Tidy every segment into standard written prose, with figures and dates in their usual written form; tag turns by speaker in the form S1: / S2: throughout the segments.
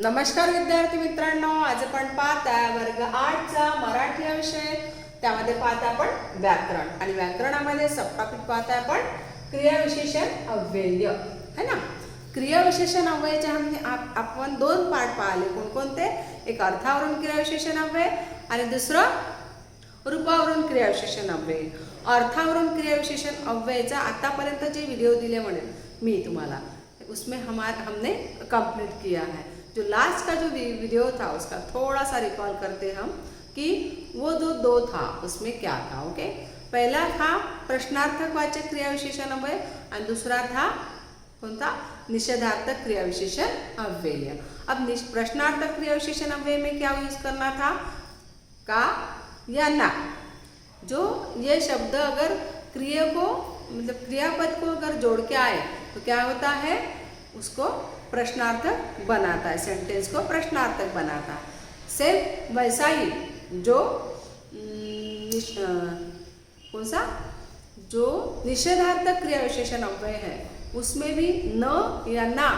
S1: नमस्कार विद्यार्थी मित्रांनो, आज आपण पाहताय वर्ग 8 चा मराठी हा विषय. त्यामध्ये पाहताय आपण व्याकरण आणि व्याकरणामध्ये सब टॉपिक पाहताय आपण क्रियाविशेषण अव्यय है ना. क्रियाविशेषण अव्ययाचे आपण दोन पाठ पाहिले. कोणकोणते? एक अर्थावरून क्रियाविशेषण अव्यय आणि दुसरं रूपावरून क्रियाविशेषण अव्यय. अर्थावरून क्रियाविशेषण अव्ययचा आतापर्यंत जे व्हिडिओ दिले म्हणेल मी तुम्हाला, उसमें हमने कंप्लीट किया है. जो लास्ट का जो वीडियो था उसका थोड़ा सा रिकॉल करते हम कि वो जो दो था उसमें क्या था. ओके, पहला था प्रश्नार्थक वाचक क्रियाविशेषण अव्यय और दूसरा था कौन था? निषेधार्थक क्रियाविशेषण अव्यय. अब प्रश्नार्थक क्रियाविशेषण अव्यय में क्या यूज करना था? का या ना. जो ये शब्द अगर क्रिया को मतलब क्रियापद को अगर जोड़ के आए तो क्या होता है? उसको प्रश्नार्थक बनाता है, सेंटेंस को प्रश्नार्थक बनाता है. सिर्फ वैसा ही जो कौन सा जो निषेधार्थक क्रियाविशेषण अव्यय है उसमें भी न या ना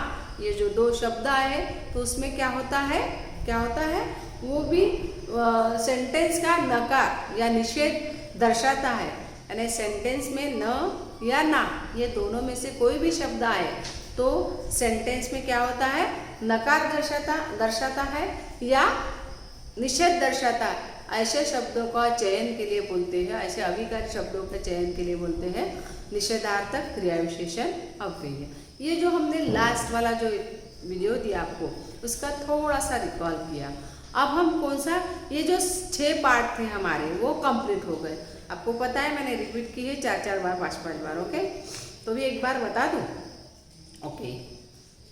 S1: ये जो दो शब्द आए तो उसमें क्या होता है वो भी सेंटेंस का नकार या निषेध दर्शाता है. यानी सेंटेंस में न या ना ये दोनों में से कोई भी शब्द आए तो सेंटेंस में क्या होता है? नकार दर्शाता है या निषेध दर्शाता है. ऐसे शब्दों का चयन के लिए बोलते हैं, ऐसे अविकारी शब्दों के चयन के लिए बोलते हैं निषेधार्थक क्रियाविशेषण अव्यय. ये जो हमने लास्ट वाला जो वीडियो दिया आपको उसका थोड़ा सा रिकॉल किया. अब हम कौन सा ये जो 6 पार्ट थे हमारे वो कंप्लीट हो गए. आपको पता है मैंने रिपीट की है 4 बार 5 बार. ओके, तो भी एक बार बता दूँ. ओके,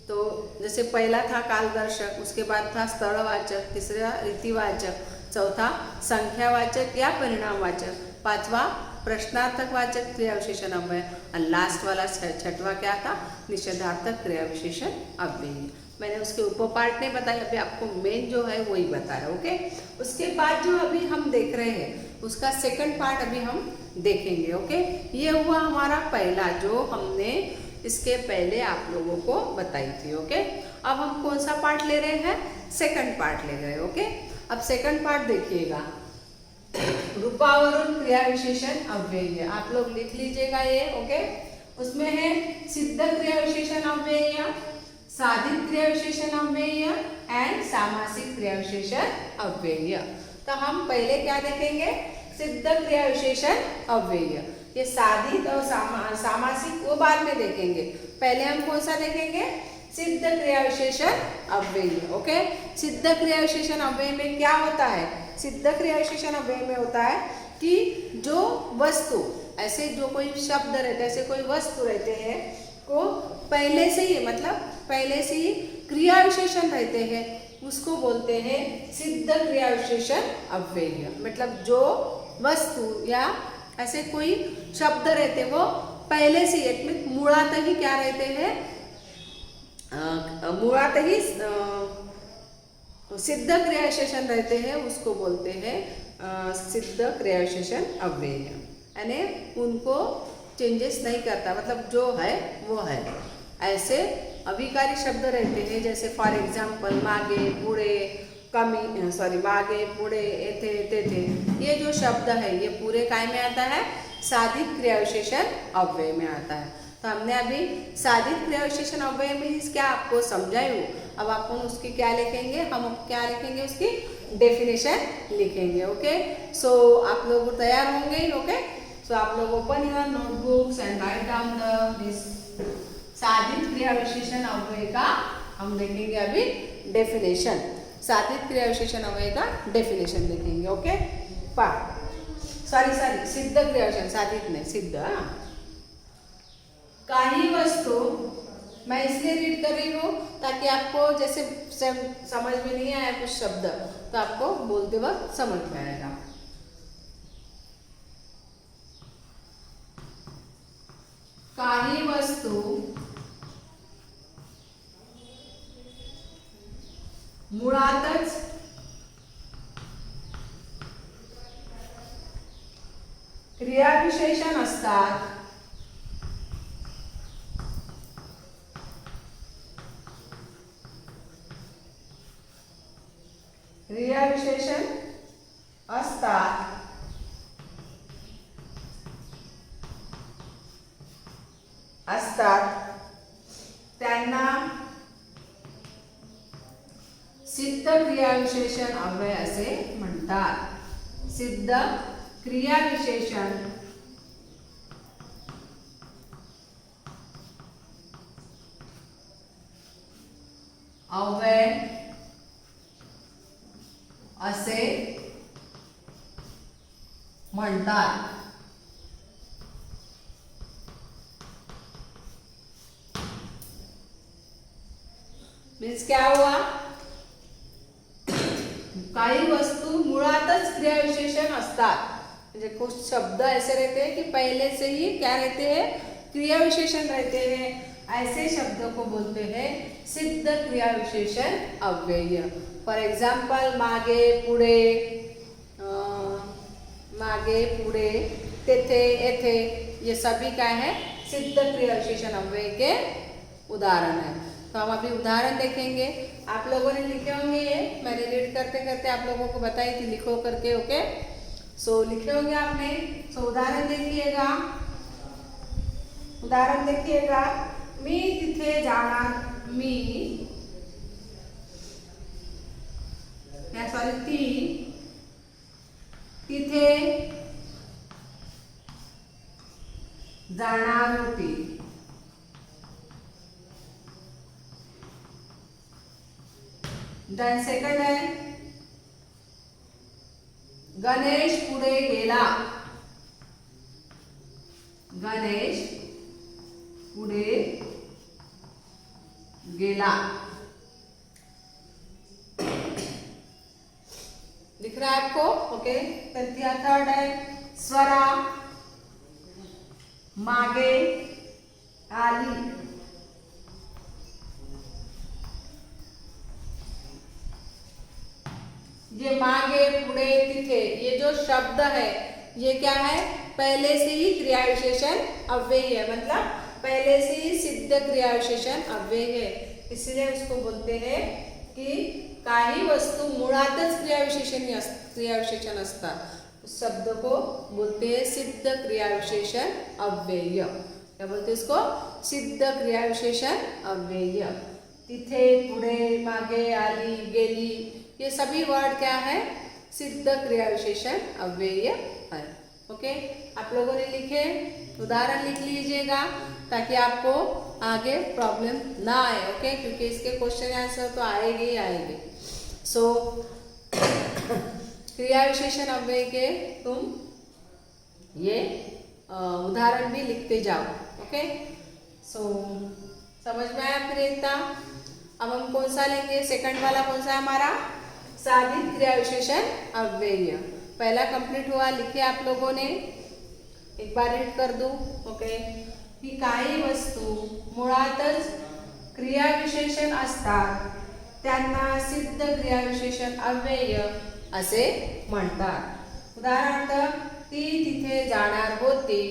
S1: तो जैसे पहला था कालदर्शक, उसके बाद था स्थलवाचक, तीसरा रीतिवाचक, चौथा संख्यावाचक या परिणामवाचक, पांचवा प्रश्नार्थक वाचक क्रियाविशेषण अव्यय और लास्ट वाला छठवा क्या था? निषेधार्थक क्रियाविशेषण अव्यय. मैंने उसके उपपार्ट नहीं बताया, अभी आपको मेन जो है वही बताया. ओके, उसके बाद जो अभी हम देख रहे हैं उसका सेकंड पार्ट अभी हम देखेंगे. ओके, ये हुआ हमारा पहला जो हमने इसके पहले आप लोगों को बताई थी. ओके, अब हम कौन सा पार्ट ले रहे हैं? सेकंड पार्ट ले रहे हैं. ओके, अब सेकंड पार्ट देखिएगा. रूपावरून क्रियाविशेषण अव्यय आप लोग लिख लीजिएगा ये. ओके, उसमें है सिद्ध क्रियाविशेषण अव्यय, साधित क्रियाविशेषण अव्यय एंड सामासिक क्रियाविशेषण अव्यय. तो हम पहले क्या देखेंगे? सिद्ध क्रियाविशेषण अव्यय. ये साधित और सामासिक वो बाद में देखेंगे. पहले हम कौन सा देखेंगे? सिद्ध क्रियाविशेषण अव्यय. ओके, सिद्ध क्रियाविशेषण अव्यय में क्या होता है? सिद्ध क्रियाविशेषण अव्यय में होता है कि जो वस्तु ऐसे जो कोई शब्द रहते ऐसे कोई वस्तु रहते हैं को पहले से ही मतलब पहले से ही क्रियाविशेषण रहते हैं उसको बोलते हैं सिद्ध क्रियाविशेषण अव्यय. मतलब जो वस्तु या ऐसे कोई शब्द रहते वो पहले से एक मुळात ही क्या रहते हैं? मुळात ही सिद्ध क्रियाविशेषण रहते हैं उसको बोलते हैं सिद्ध क्रियाविशेषण अव्यय. यानी उनको चेंजेस नहीं करता, मतलब जो है वो है. ऐसे अविकारी शब्द रहते हैं जैसे फॉर एग्जाम्पल मागे पुढे मागे पुढे येथे तेथे. ये जो शब्द है ये पूरे काय में आता है? साधित क्रियाविशेषण अव्यय में आता है. तो हमने अभी साधित क्रियाविशेषण अव्यय में क्या आपको समझाई. अब अपन उसकी क्या लिखेंगे? हम क्या लिखेंगे? उसकी डेफिनेशन लिखेंगे. ओके, सो आप लोग तैयार होंगे. ओके, सो आप लोग open your notebooks and write down this साधित क्रियाविशेषण अव्यय का हम देखेंगे अभी डेफिनेशन. साधित क्रियाविशेषण अव्यय का डेफिनेशन देखेंगे. ओके, सॉरी सिद्ध क्रियाविशेषण, साधित नहीं सिद्ध. काही वस्तु मैं इसलिए रीड कर रही हूँ ताकि आपको जैसे समझ में नहीं आया कुछ शब्द तो आपको बोलते वक्त समझ में आएगा. काही वस्तु मुळातच क्रियाविशेषण असतात. क्रिया विशेषण असतात त्यांना सिद्ध क्रियाविशेषण अव्यय असे म्हणतात। सिद्ध क्रियाविशेषण अव्यय असे म्हणतात। मीन्स क्या हुआ, काही वस्तु मुळातच क्रियाविशेषण असतात, म्हणजे कुछ शब्द ऐसे रहते हैं कि पहले से ही क्या रहते हैं, क्रियाविशेषण रहते हैं। ऐसे शब्दों को बोलते हैं सिद्ध क्रियाविशेषण अव्यय। फॉर एग्जाम्पल मागे पुढे तेथे येथे, ये सभी क्या है, सिद्ध क्रियाविशेषण अव्यय के उदाहरण है। तो हम अभी उदाहरण देखेंगे। आप लोगों ने लिखे होंगे, ये मैंने रीड करते करते आप लोगों को बताई थी लिखो करके। ओके, सो लिखे होंगे आपने। सो उदाहरण देखिएगा, मी तिथे जाणार, ती तिथे जाणार होती। देन सेकंड है, गणेश पुढे गेला, दिख रहा है आपको? ओके। थर्ड है, स्वरा मागे आली, ये मागे पुढे तिथे, ये जो शब्द है ये क्या है, पहले से ही क्रियाविशेषण अव्यय है, मतलब पहले से ही सिद्ध क्रियाविशेषण अव्यय है। इसलिए उसको बोलते हैं कि काही वस्तु मुळातच क्रियाविशेषण असतात, उस शब्द को बोलते हैं सिद्ध क्रियाविशेषण अव्यय। क्या बोलते हैं इसको? सिद्ध क्रियाविशेषण अव्यय। तिथे, पुढे, मागे, आली, गेली, ये सभी वर्ड क्या है, सिद्ध क्रियाविशेषण अव्यय है। ओके, आप लोगों ने लिखे, उदाहरण लिख लीजिएगा ताकि आपको आगे प्रॉब्लम ना आए। ओके, क्योंकि इसके क्वेश्चन आंसर तो आएंगे ही आएंगे। सो क्रियाविशेषण अव्यय के तुम ये उदाहरण भी लिखते जाओ। ओके, सो समझ में आया फिर एकता? अब हम कौन सा लेंगे, सेकंड वाला कौन सा है हमारा, साधित क्रियाविशेषण अव्यय। पहला कंप्लीट हुआ, लिखे आप लोगों ने, एक बार रीड कर दूं। ओके, की काही वस्तू मुळातच क्रियाविशेषण असतात त्यांना सिद्ध क्रियाविशेषण अव्यय असे म्हणतात। उदाहरणार्थ, ती तिथे जाणार होती,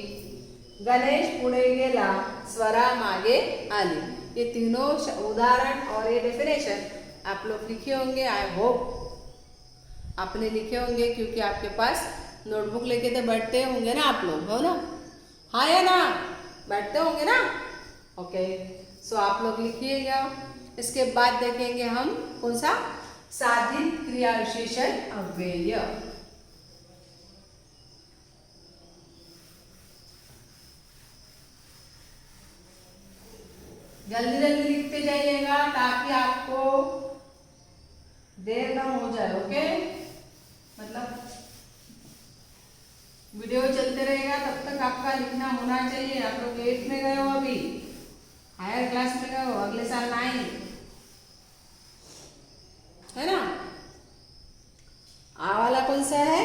S1: गणेश पुढे गेला, स्वरा मागे आली। ये तीनों उदाहरण और ये डेफिनेशन आप लोग लिखे होंगे। आई होप आपने लिखे होंगे, क्योंकि आपके पास नोटबुक लेके तो बैठते होंगे ना आप लोग, हो ना? हाँ या ना? बैठते होंगे ना? ओके, सो आप लोग लिखिएगा। इसके बाद देखेंगे हम कौन सा, साधित क्रियाविशेषण अव्यय। जल्दी जल्दी लिखते जाइएगा ताकि आपको देर ना हो जाए। ओके, मतलब वीडियो चलते रहेगा तब तक आपका लिखना होना चाहिए। आप लोग 8th में गए हो, अभी हायर क्लास में गए हो, अगले साल 9 है ना? आ वाला कौन सा है?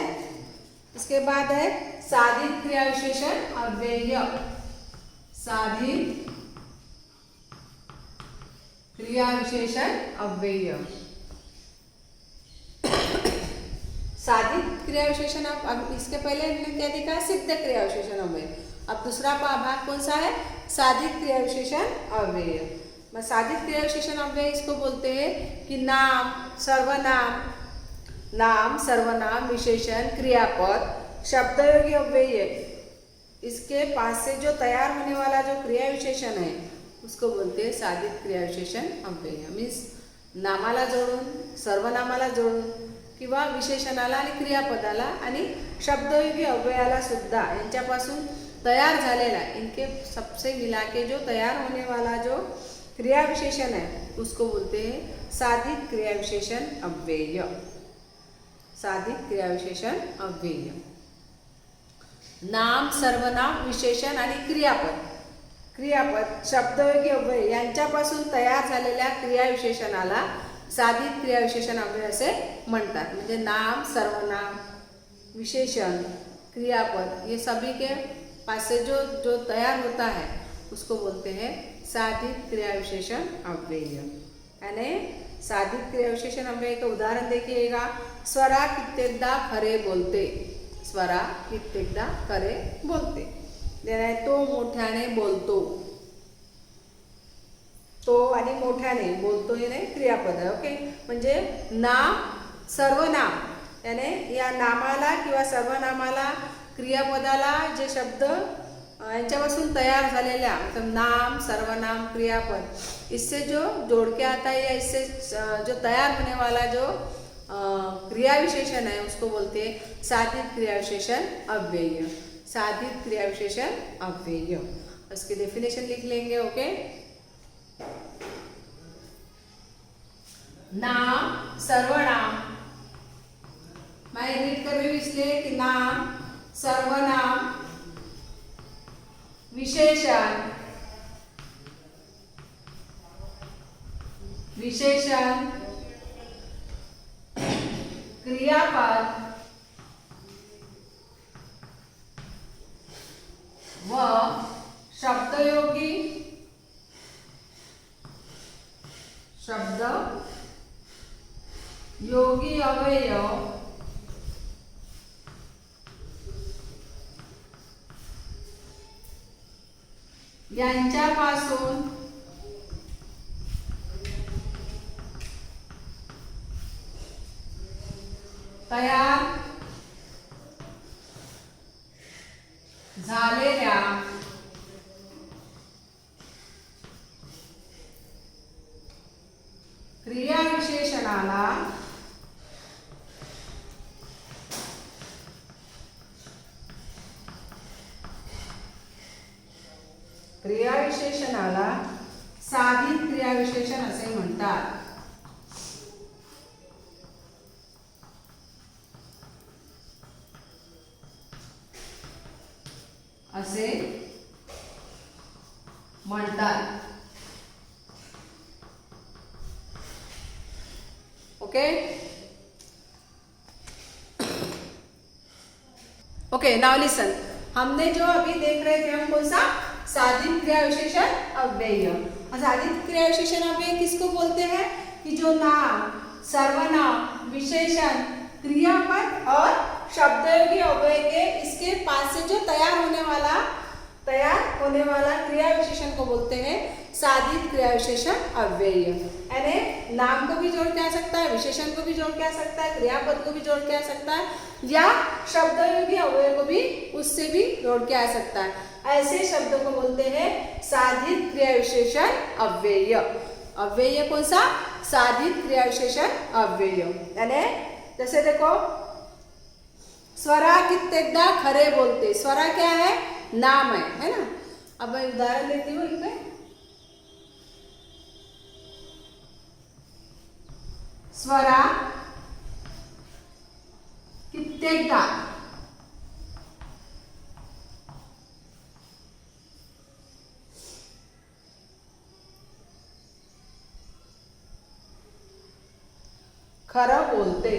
S1: इसके बाद है साधित क्रियाविशेषण अव्यय। साधित क्रियाविशेषण अव्यय। साधित क्रियाविशेषण, अब इसके पहले हमने क्या देखा, सिद्ध क्रियाविशेषण अव्यय। अब दूसरा भाग कौन सा है, साधित क्रियाविशेषण अव्यय। साधित क्रियाविशेषण अव्यय इसको बोलते हैं कि नाम, सर्वनाम, नाम, सर्वनाम, विशेषण, क्रियापद, शब्दयोगी अव्यय, इसके पास से जो तैयार होने वाला जो क्रिया विशेषण है उसको बोलते हैं साधित क्रिया विशेषण अव्यय. मीन्स नामाला जोडून, सर्वनामाला जोडून किंवा विशेषणाला आणि क्रियापदाला आणि शब्दयोगी अव्ययाला सुद्धा यांच्यापासून तैयार झालेला, इनके सबसे मिला के जो तैयार होने वाला जो क्रिया विशेषण है उसको बोलते हैं साधित क्रिया विशेषण अव्यय. साधित क्रिया विशेषण अव्यय. नाम, सर्वनाम, विशेषण आणि क्रियापद, क्रियापद, शब्दयोगी अव्यय यांच्यापासून तयार झालेल्या क्रिया विशेषणाला साधित क्रिया विशेषण अव्यय असे म्हणतात. म्हणजे नाम, सर्वनाम, विशेषण, क्रियापद ये सभी के पास से जो जो तैयार होता है उसको बोलते हैं साधित क्रिया विशेषण अव्यय. यानी साधित क्रिया विशेषण अव्यय का उदाहरण देखिएगा. स्वरा कित्येकदा खरे बोलते. स्वरा कित्येकदा खरे बोलते. देणार तो मोठ्याने बोलतो. तो आणि मोठ्याने बोलतो हे नाही क्रियापद आहे. ओके, म्हणजे नाम, सर्वनाम याने या नामाला किंवा सर्वनामाला, क्रियापदाला जे शब्द यांच्यापासून तैयार झालेल्या मतलब नाम, सर्वनाम, क्रियापद, इससे जो जोड़ के आता है या इससे जो तैयार होने वाला जो क्रिया विशेषण है उसको बोलते हैं साधित क्रिया विशेषण अव्यय. साधित क्रिया विशेषण अव्यय. उसकी डेफिनेशन लिख लेंगे. ओके, नाम, सर्वनाम, मैं रीड कर रही हूँ इसलिए कि नाम, सर्वनाम, विशेषण, विशेषण, क्रियापद व शब्दयोगी, शब्द योगी अवयव यांच्यापासून तयार झालेल्या क्रिया विशेषणाला साधित क्रिया विशेषण असे म्हणतात. असे म्हणतात. Okay okay, now listen. हमने जो अभी देख रहे थे हम कौन सा साधित क्रिया विशेषण अव्यय. साधित क्रिया विशेषण अव्यय किसको बोलते हैं कि जो नाम, सर्वनाम, विशेषण, क्रियापद और शब्दयोगी अव्यय के इसके पास से जो तैयार होने वाला क्रिया विशेषण को बोलते हैं साधित क्रिया विशेषण अव्यय. यानी नाम को भी जोड़ के आ सकता है, विशेषण को भी जोड़ के आ सकता है, क्रियापद को भी जोड़ के आ सकता है या शब्दयोगी अव्यय को भी उससे भी जोड़ के आ सकता है. ऐसे शब्दों को बोलते हैं साधित क्रिया विशेषण अव्यय. अव्यय कौन सा? साधित क्रिया विशेषण अव्यय. यानी जैसे देखो, स्वरा कित्येकदा खरे बोलते. स्वरा क्या है? नाम है ना. अब मैं उदाहरण देती हूँ इसमें. स्वरा कित्येकदा खरं बोलते.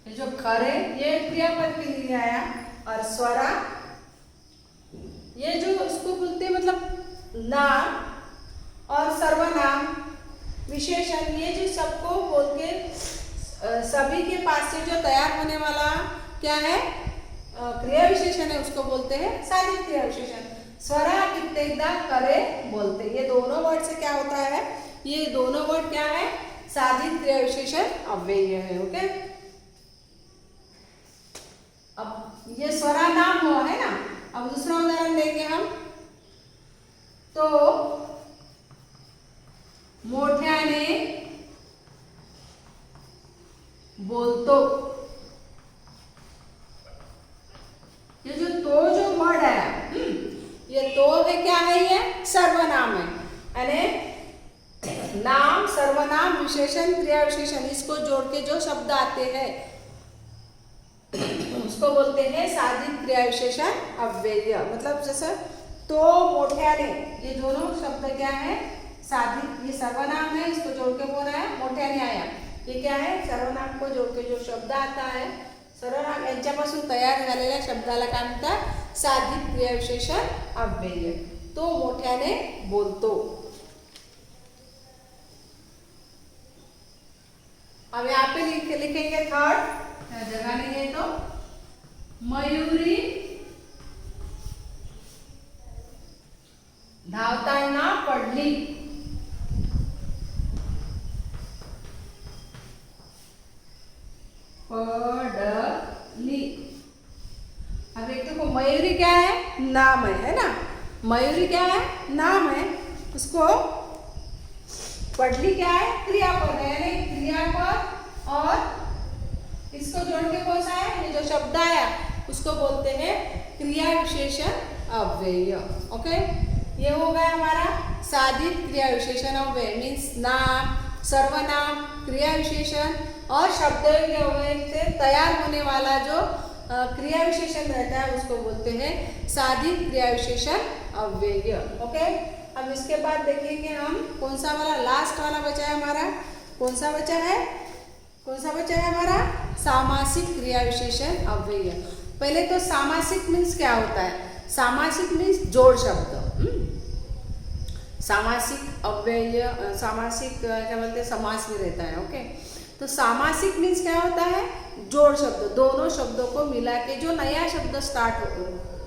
S1: ये जो खरे ये क्रियापद के लिए आया और स्वरा ये जो उसको बोलते मतलब नाम और सर्वनाम, विशेषण, ये जो सबको बोल के सभी के पास से जो तैयार होने वाला क्या है क्रिया विशेषण है उसको बोलते हैं साधित क्रिया विशेषण. स्वरा कित्येकदा करे बोलते। ये दोनों वर्ड से क्या होता है, ये दोनों वर्ड क्या है, साधित क्रिया विशेषण अव्यय है। ओके, अब ये स्वरा नाम हुआ है ना। अब दूसरा उदाहरण देंगे हम, तो मोठ्याने बोलतो। ये जो वर्ड है, ये तो है, क्या है, ये सर्वनाम है। यानी नाम, सर्वनाम, विशेषण, क्रिया विशेषण, इसको जोड़ के जो शब्द आते हैं उसको बोलते हैं साधित क्रिया विशेषण अव्यय। मतलब जैसे तो, मोठ्याने, ये दोनों शब्द क्या है, साधित, ये सर्वनाम है, इसको जोड़ के बोल रहा है। मोठ्याने आया, ये क्या है, सर्वनाम को जोड़ के जो शब्द आता है, सर्वनाम यांच्यापासून तयार झालेल्या शब्दाला काय म्हणतात, साधित क्रिया विशेषण अव्यय। तो मोठ्याने बोलतो। अब यहाँ पे लिखेंगे थर्ड जगह नहीं है, तो मयूरी धावताना पडली। पडली। अब एक देखो, मयूरी क्या है, नाम है ना। मयूरी क्या है, नाम है। उसको पडली क्या है, क्रियापद है, यानी क्रियापद और इसको जोड़ के कौन सा है, ये जो शब्द आया उसको बोलते हैं क्रिया विशेषण अव्यय। ओके, ये हो गया हमारा साधित क्रिया विशेषण अव्यय। मीन्स नाम, सर्वनाम, क्रिया विशेषण और शब्द से तैयार होने वाला जो क्रिया विशेषण रहता है उसको बोलते हैं साधित क्रिया विशेषण अव्यय। ओके, अब इसके बाद देखेंगे हम कौन सा वाला, लास्ट वाला बचा है हमारा। कौन सा बचा है, कौन सा बचा है हमारा, सामासिक क्रिया विशेषण अव्यय। पहले तो सामासिक मीन्स क्या होता है, सामासिक मीन्स जोड़ शब्द। सामासिक अव्यय, सामासिक क्या बोलते हैं, समास में रहता है। ओके, तो सामासिक मीन्स क्या होता है, जोड़ शब्द, दोनों शब्दों को मिला के जो नया शब्द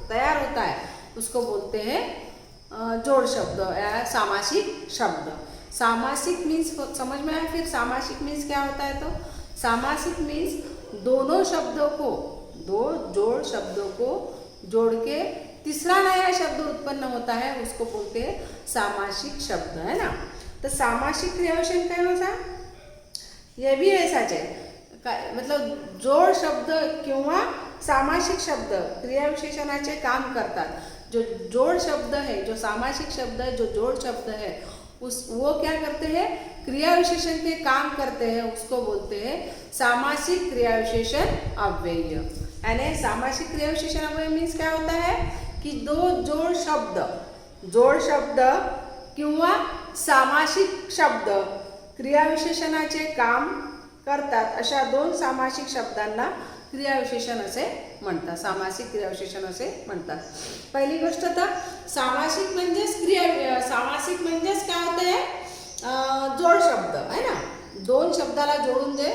S1: तैयार होता है उसको बोलते हैं जोड़ शब्द या सामासिक शब्द। सामासिक मीन्स समझ में आया। फिर सामासिक मीन्स क्या होता है, तो सामासिक मीन्स दोनों शब्दों को, दो जोड़ शब्दों को जोड़ के तीसरा नया शब्द उत्पन्न होता है उसको बोलते हैं सामासिक शब्द, है ना। तो सामासिक क्रिया विशेषण काय होता, ये भी ऐसाच आहे। मतलब जोड़ शब्द किंवा सामासिक शब्द क्रिया विशेषणाचे काम करतात। जो जोड़ शब्द है, जो सामासिक शब्द है, जो जोड़ शब्द है, वो क्या करते हैं, क्रिया विशेषण के काम करते हैं, उसको बोलते हैं सामासिक क्रिया विशेषण अव्यय। यानी सामासिक क्रिया विशेषण अव्यय मीन्स क्या होता है कि दो जोड़ शब्द किंवा सामासिक शब्द क्रिया विशेषणाचे काम करतात अशा दोन सामासिक शब्दांना क्रिया विशेषण असे म्हणतात, सामासिक क्रिया विशेषण असे म्हणतात। पहिली गोष्ट तर सामासिक म्हणजेच सामासिक म्हणजेच काय होते, जोड शब्द आहे ना। दोन शब्दाला जोडून जे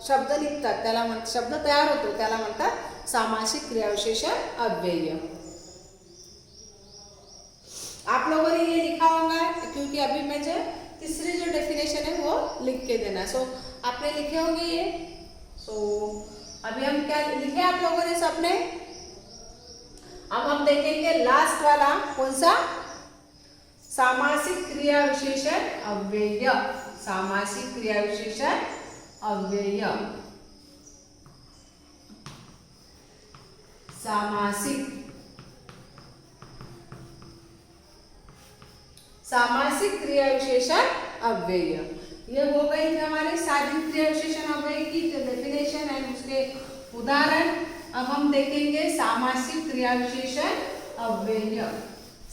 S1: शब्द निघतात त्याला शब्द तयार होतो त्याला म्हणतात सामासिक क्रिया विशेषण अव्यय। आप लोगों ने ये लिखा होगा क्योंकि अभी मैं जो तीसरी जो डेफिनेशन है वो लिख के देना। सो आपने लिखे होंगे ये। सो अभी हम क्या लिखे आप लोगों ने सबने। अब हम देखेंगे लास्ट वाला कौन सा, सामासिक क्रिया विशेषण अव्यय। सामासिक क्रिया विशेषण अव्यय, सामासिक क्रिया विशेषण अव्यय। ये हो गई थी हमारे साधित क्रिया विशेषण अव्यय की डेफिनेशन एंड उसके उदाहरण। अब हम देखेंगे सामासिक क्रिया विशेषण अव्यय।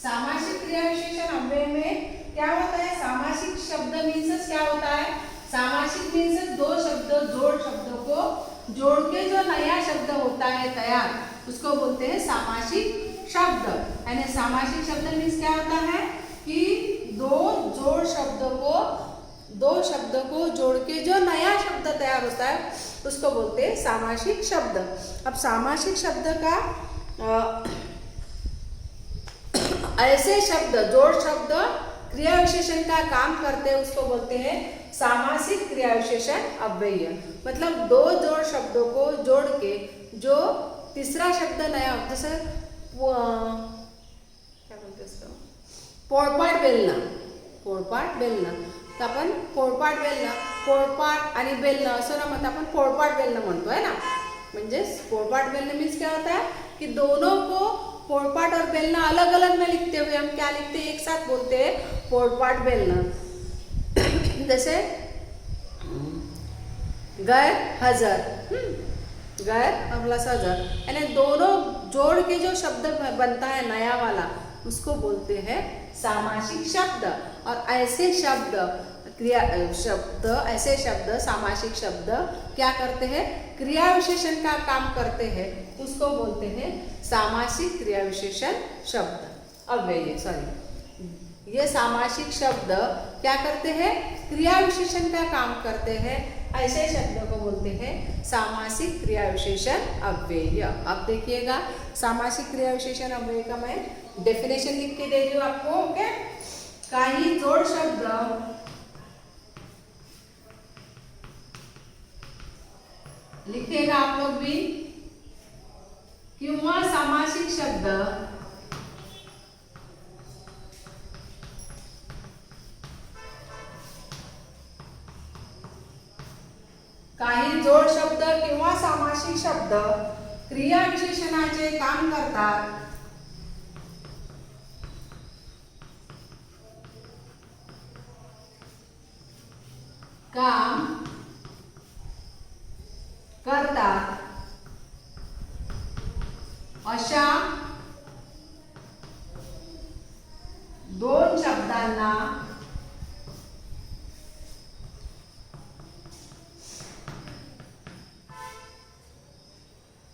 S1: सामासिक क्रिया विशेषण अव्यय में क्या होता है, सामासिक शब्द मीन्स क्या होता है, सामासिक मीन्स दो शब्द जोड़ शब्दों को जोड़ के जो नया शब्द होता है तैयार उसको बोलते हैं सामासिक शब्द। यानी सामासिक शब्द मीन्स क्या होता है कि दो शब्द को जोड़ के जो नया शब्द तैयार होता है उसको बोलते हैं सामासिक शब्द। अब सामासिक शब्द का ऐसे शब्द, जोड़ शब्द क्रिया विशेषण का काम करते हैं उसको बोलते हैं सामासिक क्रिया विशेषण अव्यय। मतलब दो जोड़ शब्दों को जोड़ के जो तीसरा शब्द नया, जैसे क्या बोलते हैं इसको, पोळपाट बेलना, पोळपाट बेलना, तर आपण पोळपाट बेलना, पोळपाट आणि बेलना असं ना म्हणतो, आपण पोळपाट बेलना म्हणतो है ना। म्हणजे पोळपाट बेलना मीन्स क्या होता है कि दोनों को पोळपाट और बेलना अलग अलग में लिखते हुए हम क्या लिखते हैं, एक साथ बोलते हैं पोळपाट बेलना। जैसे गैर हजर, गैर प्लस हजर, यानी दोनों जोड़ के जो शब्द बनता है नया वाला उसको बोलते हैं सामासिक शब्द। और ऐसे शब्द क्रिया शब्द, ऐसे शब्द सामासिक शब्द क्या करते हैं, क्रिया विशेषण का काम करते हैं, उसको बोलते हैं सामासिक क्रिया विशेषण शब्द अव्यय। सॉरी, ये सामासिक शब्द क्या करते हैं, क्रिया विशेषण का काम करते हैं, ऐसे शब्दों को बोलते हैं सामासिक क्रिया विशेषण अव्यय। अब देखिएगा सामासिक क्रिया विशेषण अव्यय का मैं डेफिनेशन लिख के दे रही हूँ आपको। ओके, काही जोड़ शब्द लिखिएगा आप लोग भी, किंवा सामासिक शब्द काही जोड शब्द किंवा सामासिक शब्द क्रिया विशेषणाचे काम करतात, काम करतात अशा दोन शब्दांना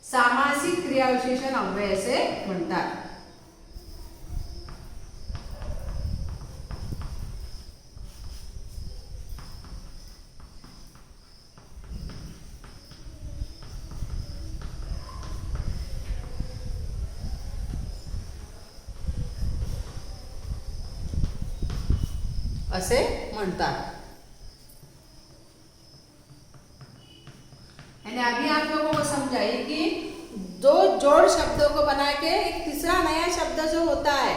S1: सामासिक क्रियाविशेषण अव्यय असे म्हणतात। असे म्हणतात। अभी आप लोगों को समझाइए कि दो जोड़ शब्दों को बना के एक तीसरा नया शब्द जो होता है,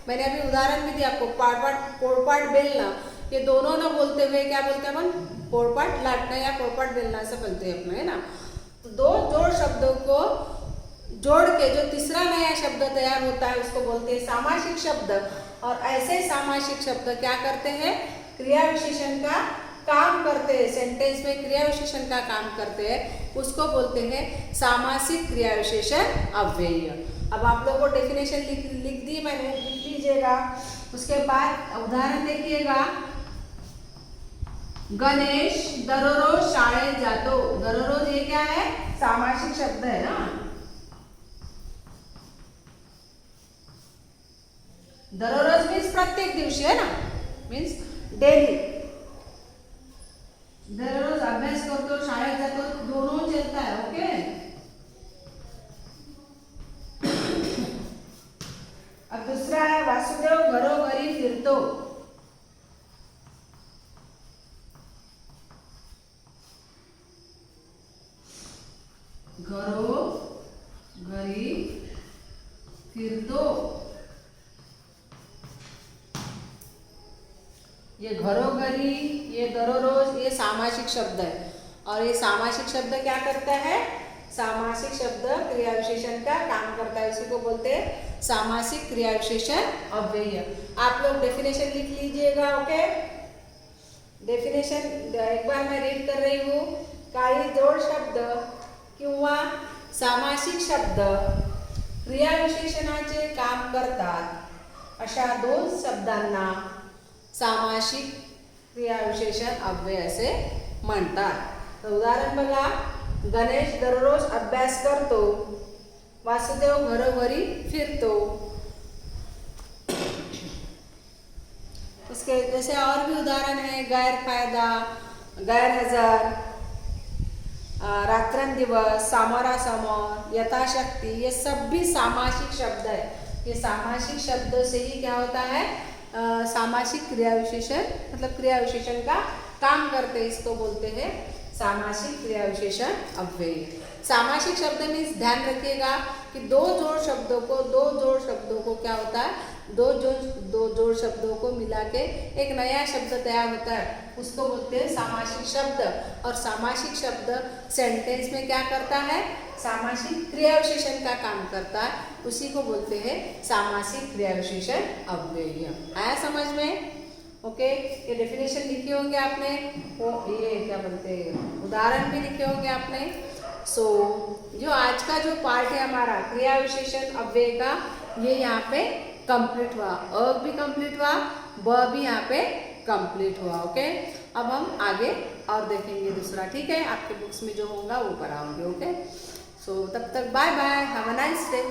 S1: मैंने अभी उदाहरण भी दिया आपको, पोळपाट बेलना, ये दोनों ना बोलते हुए क्या बोलते हैं अपन, पोळपाट लाटना या पोळपाट बेलना ऐसा बोलते हैं अपने, है ना। तो दो जोड़ शब्दों को जोड़ के जो तीसरा नया शब्द तैयार होता है उसको बोलते हैं सामासिक शब्द। और ऐसे सामासिक शब्द क्या करते हैं, क्रिया विशेषण का काम करते हैं, सेंटेंस में क्रिया विशेषण का काम करते हैं, उसको बोलते हैं सामासिक क्रिया विशेषण अव्यय। अब आप लोगों को डेफिनेशन लिख दी मैंने, लिख लीजिएगा। उसके बाद उदाहरण देखिएगा, गणेश दररोज शाळेत जातो। दररोज ये क्या है, सामासिक शब्द है ना। दररोज मीन्स प्रत्येक दिवशी है ना, मीन्स डेली। दररोज अभ्यास करतो, शाळेत जातो, दोनों चलता है। ओके, अब दूसरा है वासुदेव घरोघरी फिरतो। घरोघरी फिरतो, ये घरोघरी, ये दररोज, ये सामासिक शब्द है। और ये सामासिक शब्द क्या करता है, सामासिक शब्द क्रिया विशेषण का काम करता है, उसी को बोलते हैं सामासिक क्रिया विशेषण अव्यय। आप लोग डेफिनेशन लिख लीजिएगा। ओके, डेफिनेशन एक बार मैं रीड कर रही हूँ। काही जोड शब्द किंवा सामासिक शब्द क्रिया विशेषणाचे काम करतात अशा दोन शब्दांना सामासिक क्रिया विशेषण अव्यय असे म्हणतात। तर उदाहरण बघा, गणेश दररोज अभ्यास करतो, वासुदेव घरोघरी फिरतो। उसके जैसे और भी उदाहरण है, गैरफायदा, गैरहजर, रात्रंदिवस, समोरासमोर, यथाशक्ति, ये सब भी सामासिक शब्द है। ये सामासिक शब्दों से ही क्या होता है, सामासिक क्रिया विशेषण, मतलब क्रिया विशेषण का काम करते हैं, इसको बोलते हैं सामासिक क्रिया विशेषण अव्यय। सामासिक शब्द में ध्यान रखिएगा कि दो जोड़ शब्दों को क्या होता है, दो जोड़ शब्दों को मिला के एक नया शब्द तैयार होता है, उसको बोलते हैं सामासिक शब्द। और सामासिक शब्द सेंटेंस में क्या करता है, सामासिक क्रिया विशेषण का काम करता है, उसी को बोलते हैं सामासिक क्रिया विशेषण अव्यय। आया समझ में? ओके, ये डेफिनेशन लिखे होंगे आपने, वो ये क्या बोलते हैं, उदाहरण भी लिखे होंगे आपने। सो जो आज का जो पार्ट है हमारा क्रिया विशेषण अव्यय का, ये यहाँ पे कंप्लीट हुआ। अ भी कंप्लीट हुआ, ब भी यहाँ पे कंप्लीट हुआ। ओके, अब हम आगे और देखेंगे दूसरा, ठीक है? आपके बुक्स में जो होगा वो कराऊंगे। ओके, सो तब तक bye bye, have a nice day.